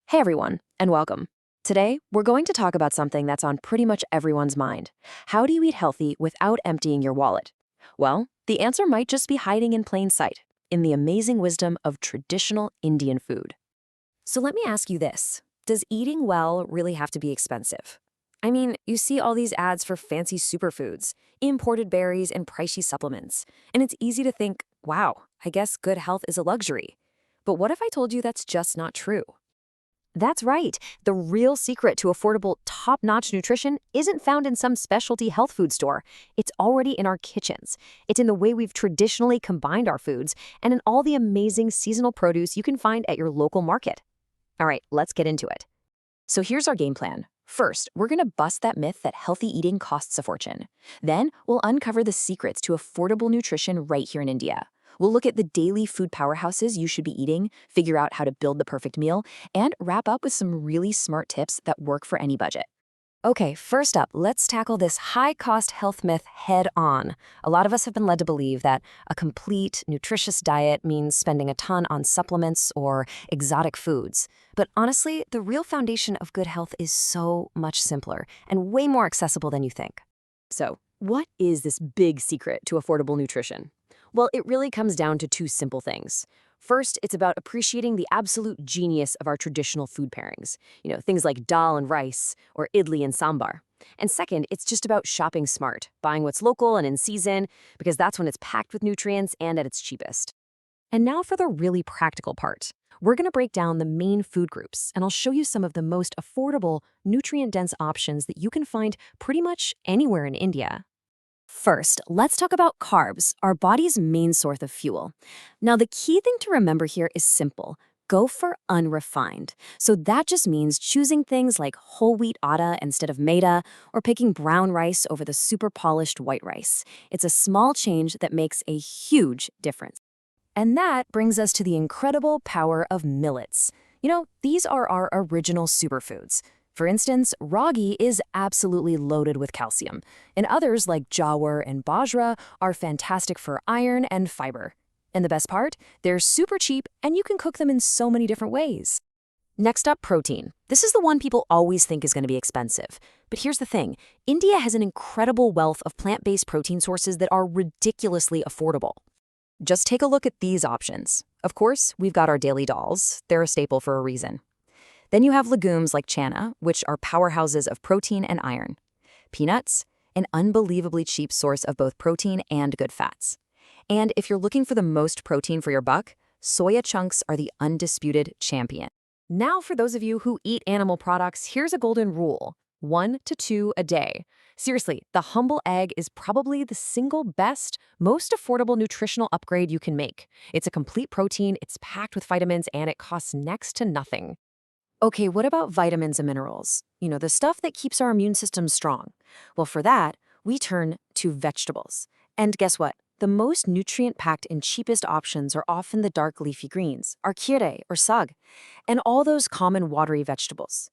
Hey everyone, and welcome. Today, we're going to talk about something that's on pretty much everyone's mind. How do you eat healthy without emptying your wallet? Well, the answer might just be hiding in plain sight, in the amazing wisdom of traditional Indian food. So let me ask you this. Does eating well really have to be expensive? I mean, you see all these ads for fancy superfoods, imported berries, and pricey supplements, and it's easy to think, wow, I guess good health is a luxury. But what if I told you that's just not true? That's right. The real secret to affordable, top-notch nutrition isn't found in some specialty health food store. It's already in our kitchens. It's in the way we've traditionally combined our foods and in all the amazing seasonal produce you can find at your local market. All right, let's get into it. So here's our game plan. First, we're going to bust that myth that healthy eating costs a fortune. Then, we'll uncover the secrets to affordable nutrition right here in India. We'll look at the daily food powerhouses you should be eating, figure out how to build the perfect meal, and wrap up with some really smart tips that work for any budget. Okay, first up, let's tackle this high-cost health myth head on. A lot of us have been led to believe that a complete, nutritious diet means spending a ton on supplements or exotic foods. But honestly, the real foundation of good health is so much simpler and way more accessible than you think. So, what is this big secret to affordable nutrition? Well, it really comes down to two simple things. First, it's about appreciating the absolute genius of our traditional food pairings. Things like dal and rice or idli and sambar. And second, it's just about shopping smart, buying what's local and in season, because that's when it's packed with nutrients and at its cheapest. And now for the really practical part. We're going to break down the main food groups, and I'll show you some of the most affordable, nutrient-dense options that you can find pretty much anywhere in India. First, let's talk about carbs, our body's main source of fuel. Now, the key thing to remember here is simple. Go for unrefined. So that just means choosing things like whole wheat atta instead of maida, or picking brown rice over the super polished white rice. It's a small change that makes a huge difference. And that brings us to the incredible power of millets. These are our original superfoods. For instance, ragi is absolutely loaded with calcium, and others like jawar and bajra are fantastic for iron and fiber. And the best part? They're super cheap, and you can cook them in so many different ways. Next up, protein. This is the one people always think is going to be expensive. But here's the thing. India has an incredible wealth of plant-based protein sources that are ridiculously affordable. Just take a look at these options. Of course, we've got our daily dals. They're a staple for a reason. Then you have legumes like chana, which are powerhouses of protein and iron. Peanuts, an unbelievably cheap source of both protein and good fats. And if you're looking for the most protein for your buck, soya chunks are the undisputed champion. Now for those of you who eat animal products, here's a golden rule. 1 to 2 a day. Seriously, the humble egg is probably the single best, most affordable nutritional upgrade you can make. It's a complete protein, it's packed with vitamins, and it costs next to nothing. Okay, what about vitamins and minerals? The stuff that keeps our immune system strong. Well, for that, we turn to vegetables. And guess what? The most nutrient-packed and cheapest options are often the dark leafy greens, our kire or sag, and all those common watery vegetables.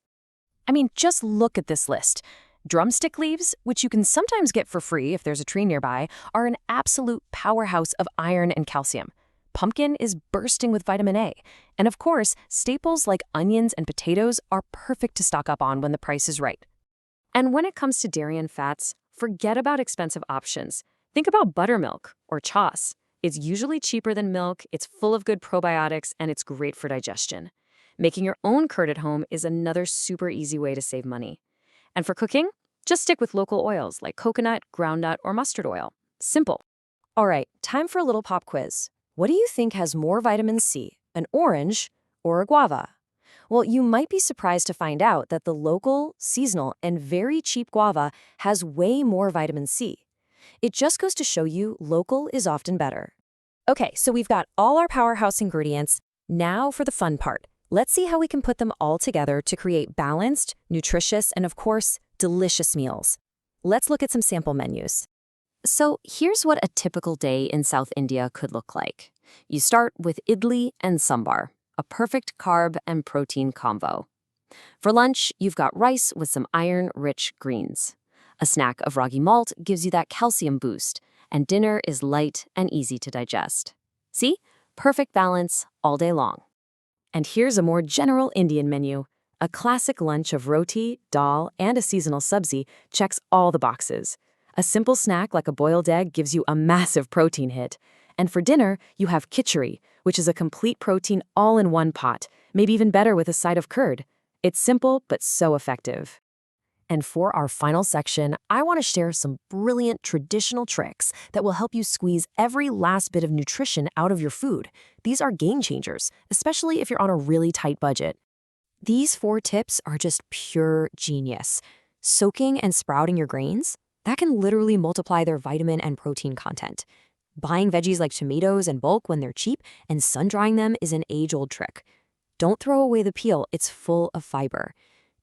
I mean, just look at this list. Drumstick leaves, which you can sometimes get for free if there's a tree nearby, are an absolute powerhouse of iron and calcium. Pumpkin is bursting with vitamin A. And of course, staples like onions and potatoes are perfect to stock up on when the price is right. And when it comes to dairy and fats, forget about expensive options. Think about buttermilk or chas. It's usually cheaper than milk, it's full of good probiotics, and it's great for digestion. Making your own curd at home is another super easy way to save money. And for cooking, just stick with local oils like coconut, groundnut, or mustard oil. Simple. All right, time for a little pop quiz. What do you think has more vitamin C, an orange or a guava? Well, you might be surprised to find out that the local, seasonal, and very cheap guava has way more vitamin C. It just goes to show you local is often better. Okay, so we've got all our powerhouse ingredients. Now for the fun part. Let's see how we can put them all together to create balanced, nutritious, and of course, delicious meals. Let's look at some sample menus. So here's what a typical day in South India could look like. You start with idli and sambar, a perfect carb and protein combo. For lunch, you've got rice with some iron-rich greens. A snack of ragi malt gives you that calcium boost, and dinner is light and easy to digest. See? Perfect balance all day long. And here's a more general Indian menu. A classic lunch of roti, dal, and a seasonal sabzi checks all the boxes. A simple snack like a boiled egg gives you a massive protein hit. And for dinner, you have khichdi, which is a complete protein all in one pot, maybe even better with a side of curd. It's simple, but so effective. And for our final section, I want to share some brilliant traditional tricks that will help you squeeze every last bit of nutrition out of your food. These are game changers, especially if you're on a really tight budget. These 4 tips are just pure genius. Soaking and sprouting your grains, that can literally multiply their vitamin and protein content. Buying veggies like tomatoes in bulk when they're cheap and sun-drying them is an age-old trick. Don't throw away the peel, it's full of fiber.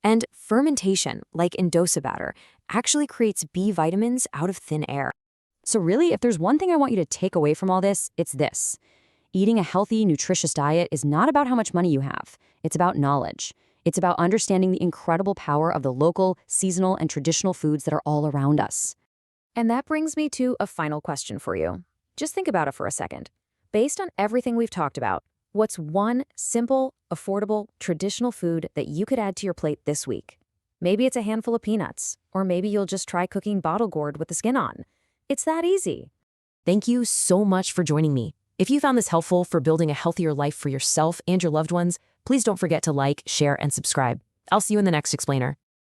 And fermentation, like in dosa batter, actually creates B vitamins out of thin air. So really, if there's one thing I want you to take away from all this, it's this. Eating a healthy, nutritious diet is not about how much money you have. It's about knowledge. It's about understanding the incredible power of the local, seasonal, and traditional foods that are all around us. And that brings me to a final question for you. Just think about it for a second. Based on everything we've talked about, what's one simple, affordable, traditional food that you could add to your plate this week? Maybe it's a handful of peanuts, or maybe you'll just try cooking bottle gourd with the skin on. It's that easy. Thank you so much for joining me. If you found this helpful for building a healthier life for yourself and your loved ones, please don't forget to like, share, and subscribe. I'll see you in the next explainer.